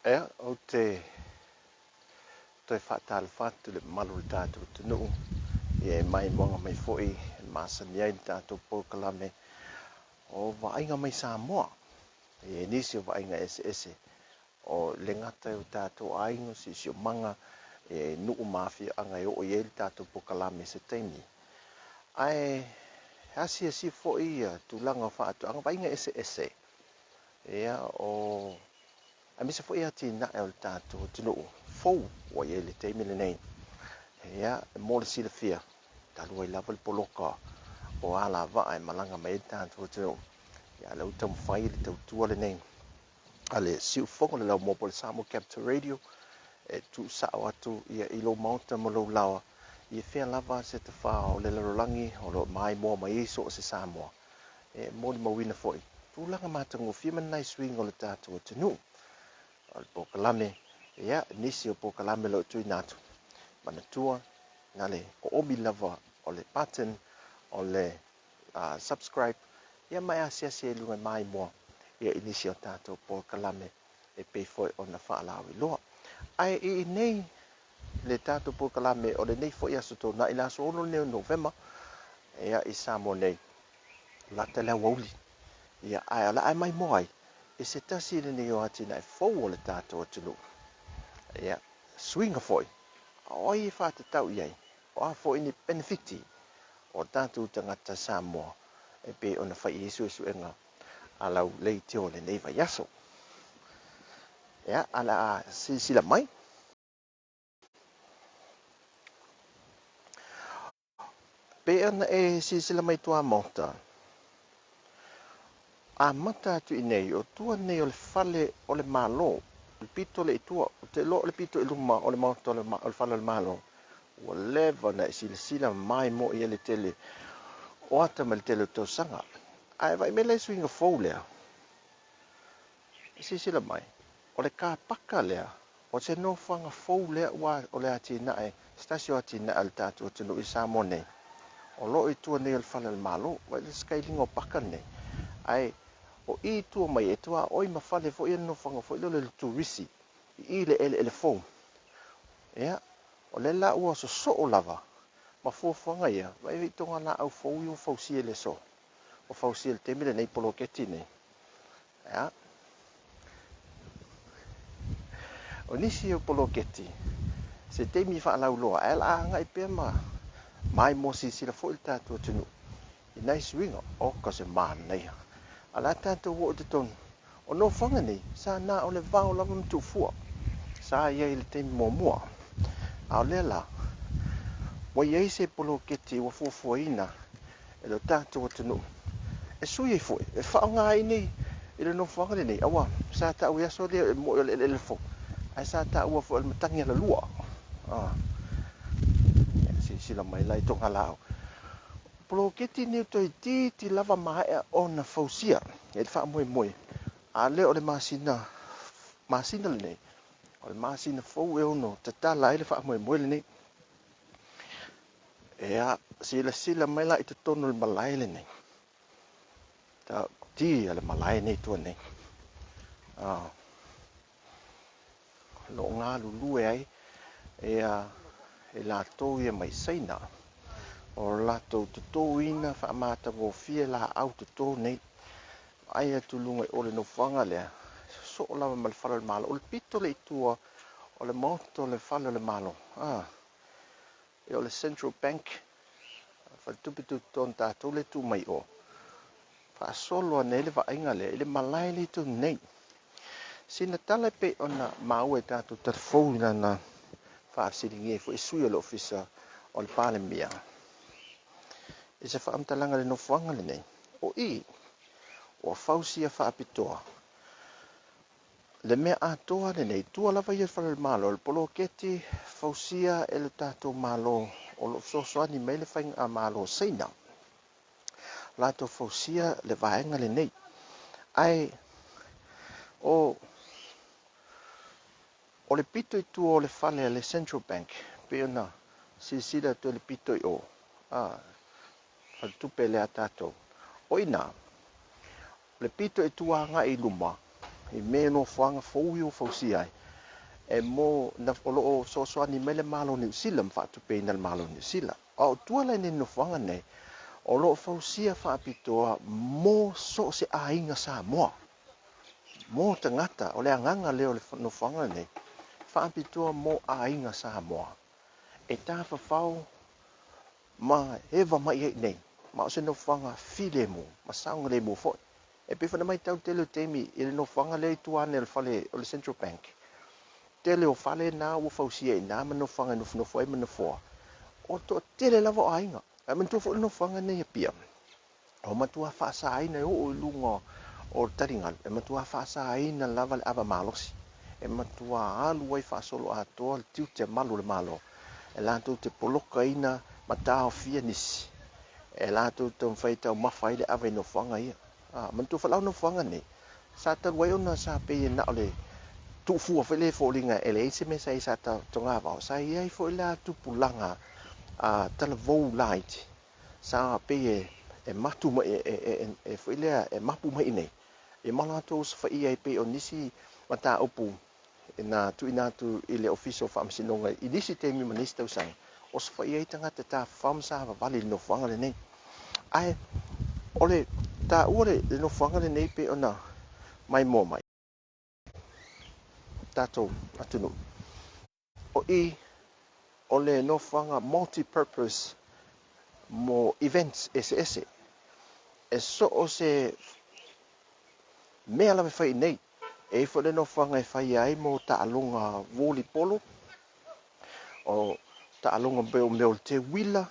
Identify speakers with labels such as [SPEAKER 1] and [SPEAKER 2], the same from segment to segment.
[SPEAKER 1] Ea, o toi whaatala whatu le malu le tātou tunu. E mai monga mai foi, masani ai le tātou pōkalame o Vaaiga mai Samoa. E nisi o Vaaiga ese. O le ngata o tātou aingo si o manga e nuu mafia anga e o i le tātou pōkalame se teimi. Ai, hasi foi tūlanga whaatu anga Vaaiga ese. Ea o... A misa foi ati na e o le tātou tunu. Fou o i le teimi le nei. Ea, mo le sila fia. Talua i lava le poloka o ala va e malanga mai le tātou tunu. Ia lau tau mwhai le tau tua le nei. Ale siu fonga le lau mopo le Samoa Capital Radio. E tu sao atu ia ilo maunta mo lau lawa. Ia fea lava se te wha o le larolangi o lo mai mua mai iso o se Samoa. E mo le mawina foi. Tūlanga mātango fia manai swing o le tātou tunu. O le pōkalame. Ia nisi o pōkalame lau tui nātu. Manatua. Ngale o obi lava o le button o le subscribe. Ia mai asiasi e lunga mai mua. Ia inisi o tātou pōkalame e pei foi o na whaalawi loa. Ai i nei le tātou pōkalame o le nei foi aso tō na ila so ono neo November. Ia i Samoa nei. Lata lea wauli. Ia ai ala ai mai moai. E se tasi le neo ati na e fau o le tātou atunu. Ia swinga foi. Oi e whāta tau iai. O a foi ni benefiti. O tātou tangata Samoa. E pe ona whai Yesu enga. Alau lei teo le neiva yaso. Ia ala sila mai. Pe ana e sila mai tuāmaota. A mata atu i nei o tua nei o le Fale o le Malo. Le pito le itua. O te lo le pito i luma o le maota o le Fale o le Malo. Ua leva na sila mai mo i ele tele. O ata ma le tele o tau sanga. Ai vai me le swinga fou lea. Sila mai. O le kāpaka lea. O se no whanga fou lea ua o le ati nae. Stasio ati nae al tātou tunu i Samoa nei. O lo i tua nei o le Fale o le Malo. Vai le skailinga o paka nei. Ai o i tua mai e tua oi ma fale fo i no whanga fo i le turisi i le Eleele Fou. Ea, o le la ua so o lava ma fuafanga ia vai i tonga la au fou i o fausia le so o fausia le temile nei poloketi nei. Ea, o nisi o poloketi se temi wha lau loa e la anga i pia ma mai mo sila fo il tātua tunu i nai swinga o ka se maa nei. Ala tātou wo te tonu. O no whanga ni, sa nā o le vāo lava mtu fua. Sa iei le teimi mō mua. A o le la. Wa iei se polo keti wa fuafua ina. E lo tātou o tunu. E sui e fue. E whao ngā ini. I le no whanga ni. Awa, sa tā ua yaso lea mo i le Eleele Fou. Ai sa tā ua fua le matangi ala lua. Sila mai lai tonga lao. Poloketi ni toi ti lava maea o na fausia. E le wha moe. A le o le masina le nei. O le masina fau e ono. Tatala e le wha moe le nei. Ea sila mai la i te tono le malai le nei. Ta ti a le malai nei tua nei. Lo ngā lulu e ai. E la tō ia mai saina. O lato tuto ina wha mata ngō fia la au tuto nei. Ai atu lunga i ole no whanga lea. So o lava ma le Fale o le Malo. O le pito le itua o le maoto le Fale o le Malo. E o le Central Bank. Wha tupitu ton tātou le tu mai o. Wha solo ane le Vaaiga lea. Ile malai le tu nei. Sina tala pe o na maua e tātou tarfou ina na wha siringi e fu e sui o le ofisa o le pale mia. E se wha amtalanga le no whanga le nei. O i. O fausia wha apitoa. Le mea atoa le nei. Tua lava i Fale o le Malo. Le poloketi fausia e le tātou Malo. O lo sosoani mai le whainga a Malo seina. Lato fausia le Vaaiga le nei. Ai. O le pito i tua o le Fale le Central Bank. Pe ona. Sisida tu le pito i o. Tupe le a tātou. O ina. Le pito e tuanga i luma. i me no whanga fou i o fausi ai. E mo na olo o so ni mele Malo New Zealand fa tu pe na Malo New Zealand. O tua le ni no whanga nei. O lo fausia fa apitoa mo so se ainga Samoa. Mo tangata o le anganga leo le no whanga nei. Fa apitoa mo ainga Samoa. E tā whawhau ma hewa mai e nei. Ma o se no whanga file mo. Ma saunga le mo foi. E pe whana mai tau tele temi i le no whanga le tuane le Fale o le Central Bank. Tele o Fale na ua fausia i nā mano whanga no foi mano fua. O to tele lava o ainga. E mantua fo no whanga nei a pia. O matua whaasa aina o lunga o taringal. E matua whaasa aina lava le ava malosi. E matua alu wai whaasolo a toa le tiu te malu le malo. E lātou te poloka ina matao fia nisi. E lātou te mwhaita o mawhai le ava no whanga ia. Mantua whalau no whanga nei. Sa taruai ona sa peye na ole tuufua whele fōlinga ele se me sai sa ta tonga vau. Sa iai fo ila tupulanga tala vou light. Sa peye e matu ma e fo ila e mapu mai nei. E malato sa fa iai pe o nisi mata opu na tu ina tu ile official fam sinonga i nisi te mi manista usang. O sa fa iai tanga te ta fam sa vali no whanga le nei. Ai ole ta ore no whanga le nei pe ona mai mo mai. Tato atunu. O i ole no whanga multi-purpose mo events ese. E so o se mea lawe whai nei. E whale no whanga e whai ai mo ta alonga voli polo. O ta alonga meo te wila.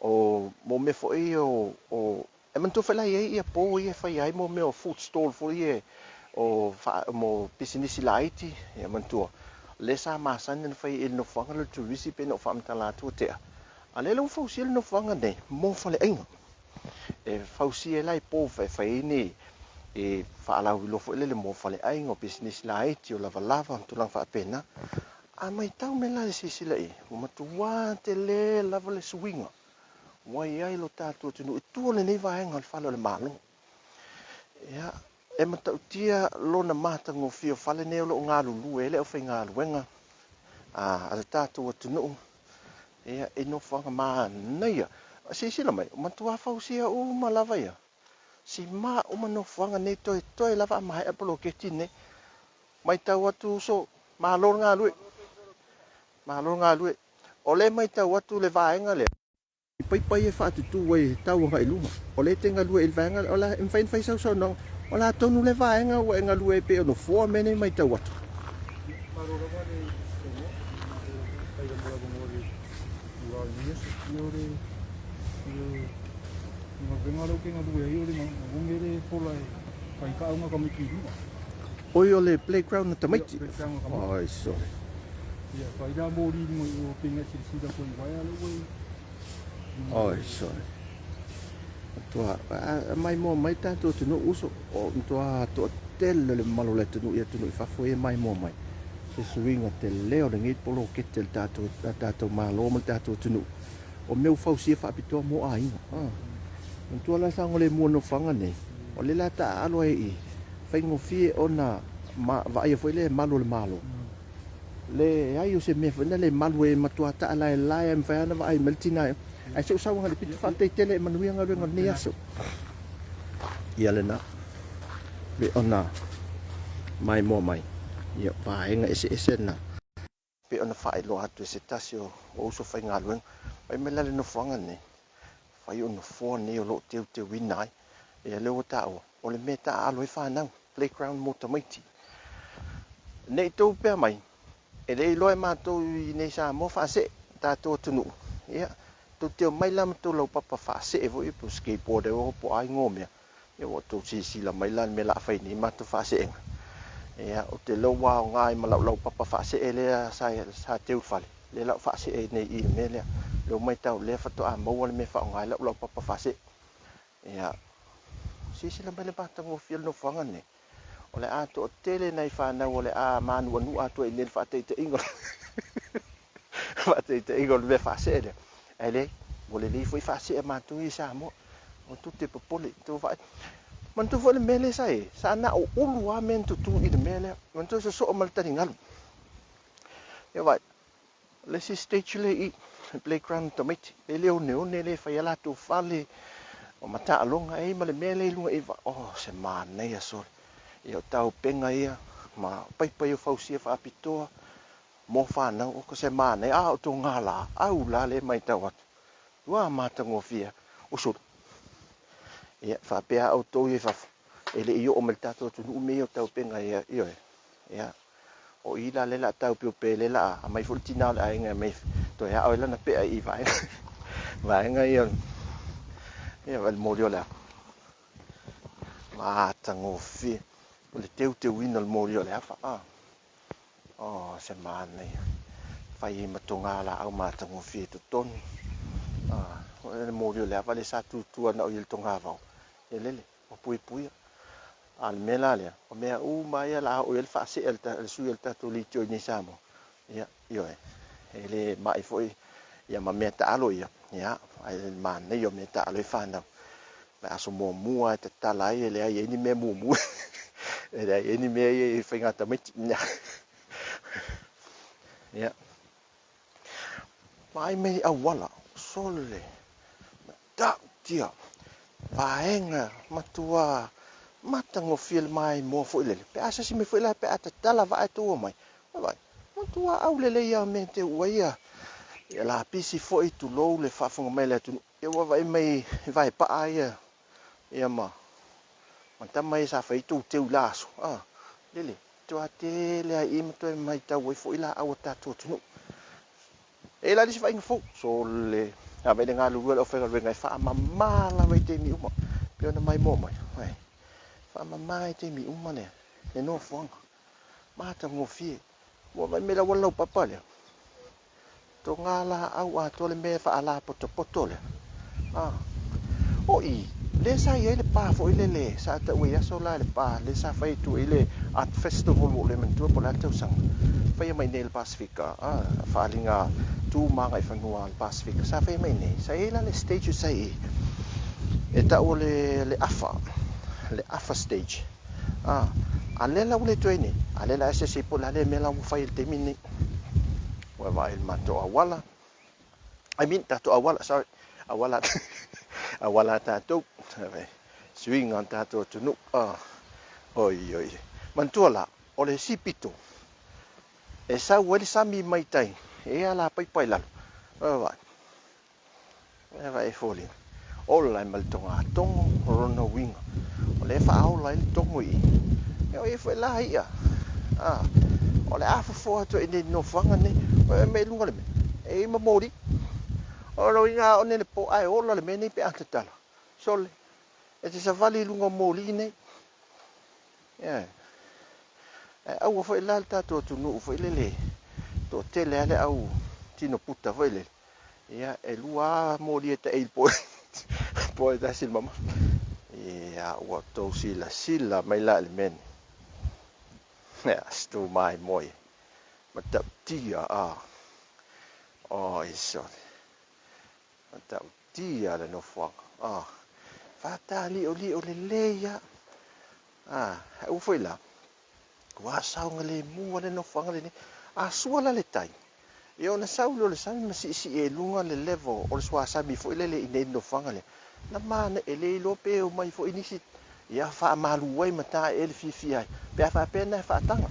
[SPEAKER 1] O mo me fwoi o e mantu whalai e ia po i e whai ai mo meo food stall fwoi e o mo pisinisi laiti e mantua. Le sa masane na fai il no whanga le turisi pe no whamtala tua tea. A le lau fausia le no whanga nei, mo whale ainga. E fausia lai po whai ni e whaalau ilofo ele le mo whale ainga o pisinisi laiti o lava tulang whaapena. A mai tau me la sisi lai, o matua te le lava le suinga. Wai ai lo tātua tunu, e tua le nei vaenga le whalo le Malo. Ia, e matautia lona mata ngofio Fale nei lo ngā lulu e le o whai ngā luenga. A le tātua tunu. Ia, e no whanga maa neia. Si la mai, matua fausia o malawa ia. Si maa o mano whanga nei toi lava a mahi apolo keti nei. Mai tau atu so, maa lor ngā lue. Maa lor ngā lue. O le mai tau atu le vaenga le. Pai e whaatutu wai tau ngai lunga. O le te ngā lue il vaenga, o la mwhain sau nong. O la tonu le vaenga wa ngā lue pe o no fua mene mai tau atu. Oi o le playground na tamaiti. Ai so. Ai so. Tua mai mo mai tanto tunu uso o tua to tele le malo le tunu ia tunu fa foi mai mo mai. Se swinga te leo le ngit polo ke te tato Malo mo tato tunu. O meu fausia fa pito mo ai. Tua la sang le mo no fanga nei. O le la ta alo e fai ngo fie ona ma vai foi le Malo. Le ai o se me fa le Malo e matua ta la em fa na vai meltina. Ai so sa ngali pit fa te tele manuia nga nga ni aso. Ia le na. Be ona mai mo mai. Ia vai nga ese na. Be ona fa lo atu se tasio o so fa nga lueng. Ai me la le no fanga ne. Fai ona fo ne o lo te winai. Ia le o ta o le meta alo fa na playground motomaiti. Nei to pe mai. E le lo ma to i nei sa mo fa se ta to tunu. Ia tu te mai lam tu lo papa fa se e vo i pu skateboard e o po ai ngomia e o tu si la mai lan me la fa ni ma tu fa se e o te lo wa ngai ma lo papa fa se e le sa te u fale le la fa se e nei i me le lo mai tau le fa to a mo le me fa ngai lo papa fa se e si la mai le pa ta mo fil no fanga ne o le a to tele nei fa na o le a manu nu a to e le fa te ingol fa te ingol me fa se le ele vole li foi fasi e matu i sa mo o tutte popole to vai Mantu fo le mele sai, sa na o ulu a men tu I le mele. Mantu so so mal tani ngalu. Ya vai. Le si stage le I playground tamiti. Le leo ne le fa yala tu Fale. O mata alonga e ma le mele lunga e va. Oh, se mana ia so. Ia tau penga ia ma pai o fausia fa apitoa. Mo fa na o ko se mana a o to ngala. Au la le mai tawat. Wa mata ngofia. Usul. Ia fa pe au to ia fa. Ele io o meltato tu nu me o tau penga ia io. Ia. O ila le la tau pe le la a mai fultina la inga mai to ia o la na pe ai vai. Vai nga ia. Ia val morio la. Mata ngofia. O le teu wina le morio le fa. Oh, se mana ia. Fai matonga la au mata ngofia tu ton. O le morio le fa le sa tu na o il tonga va. Elele, o pui. Al mela le. O mea mai la o il fa se el su el tu li tio ni samo. Ia, io e. Ele mai foi ia ma meta alo ia. Ia, ai mana io meta alo fa na. Ma aso mo mua te tala ia le ai ni me mu. Ele ai ni me ia fa ngata mai. Ia. Mai me awala sole. Da tia. Vaenga matua matango fil mai mo fo ile pe asa si me fo ile pe ata tala va tu mai vai matua au le ia me te uia ia la pisi fo I tu lo le fa fo mai le tu ia vai mai vai pa ai ia ma manta mai sa fa tu te ulaso lele tu ate le ai mo to mai ta wo fo ila au ta tu tu e la dis vai fo so le a me nga lu o fe ngai fa mala vai te mi uma pe na mai mo mai vai fa mai te mi uma le no fo mata mo fie mo vai me la wala papa le to ngala au a to le me fa ala poto le o I le sa ye le pa fo le sa ta we so la le pa le sa fa tu ile at festival le men tu po la tu sang fa ye mai nel Pacifica fa linga tu manga I fanua al Pacifica sa fa mai ne sa ye la le stage sai e ta o le afa stage alela ule tuene alela ese se po la le mela mo fa il temini wa va il mato awala I mean tato awala sorry awala awala tato swing on tato tunu oi mantuala o le sipito e sa wele sami mai tai e ala pai la va e foli o la mal tonga tongo rono wing o le fa au la tongo I e foi la ia o le afa fo to ine no fanga ni me lunga le e ma mori o lo inga o ne po ai o le me ni pe atatala sole e te sa vali lunga moli ne au foi la tato tu no foi le to tele ale au tino puta foi le ia e lua moli te il po da sil mama ia o to sila mai la le men sto mai moi mata tia iso mata tia le no fo fatali o le leia u foi la wa saunga le mu le no fo le ni suala le tai io na saulo le sami masi si e lunga le level o le swa sabi fo le ine no fo le na mana ele lo pe o mai fo inisi ia fa malu wai mata ele fi ai pe fa pena fa tanga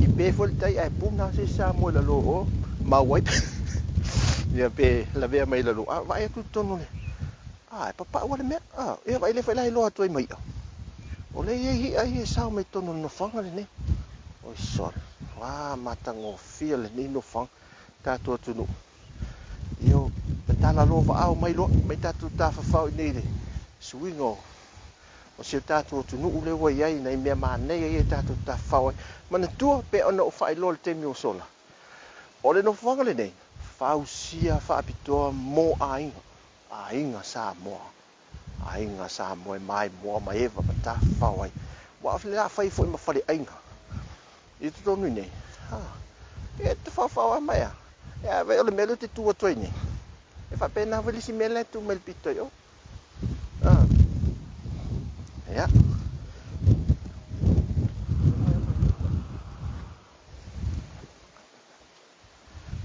[SPEAKER 1] I pe fo tai ai puna se sa mo la lo ma wai ia pe la vea mai la lo vai tu tonu le papa wa le me ia vai le fa lai lo atu mai o le ia ai sa mai tonu no fanga le ne o so mata ngo feel ni no fang ta tu no io petala lo va au mai lo mai ta tu ta fa ni le swingo o se ta tu no le wa ai nei me ma nei e ta tu ta fa ma tu pe ona o fa lo te mi o sola o le no fanga le nei fa usia fa pito mo ainga sa mo mai mo mai e va ta fa wa fa fa fo ma fa le ainga I tu tonu nei e te fa mai e ve le melo te tu to ni e fa pena veli si mele tu mel pito yo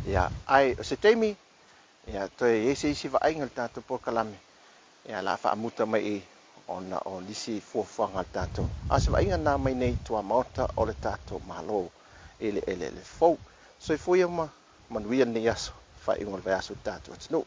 [SPEAKER 1] Ia ai o se teimi ia toe isi vaaiga le tatou pokalame ia la faamuta mai i ona o nisi fuafuaga le tatou a se vaaiga na mai nei tuāmaota o le tatou Malo ele Eleele Fou soifuia manuia nei aso faiuga le vai aso le tatou atunuu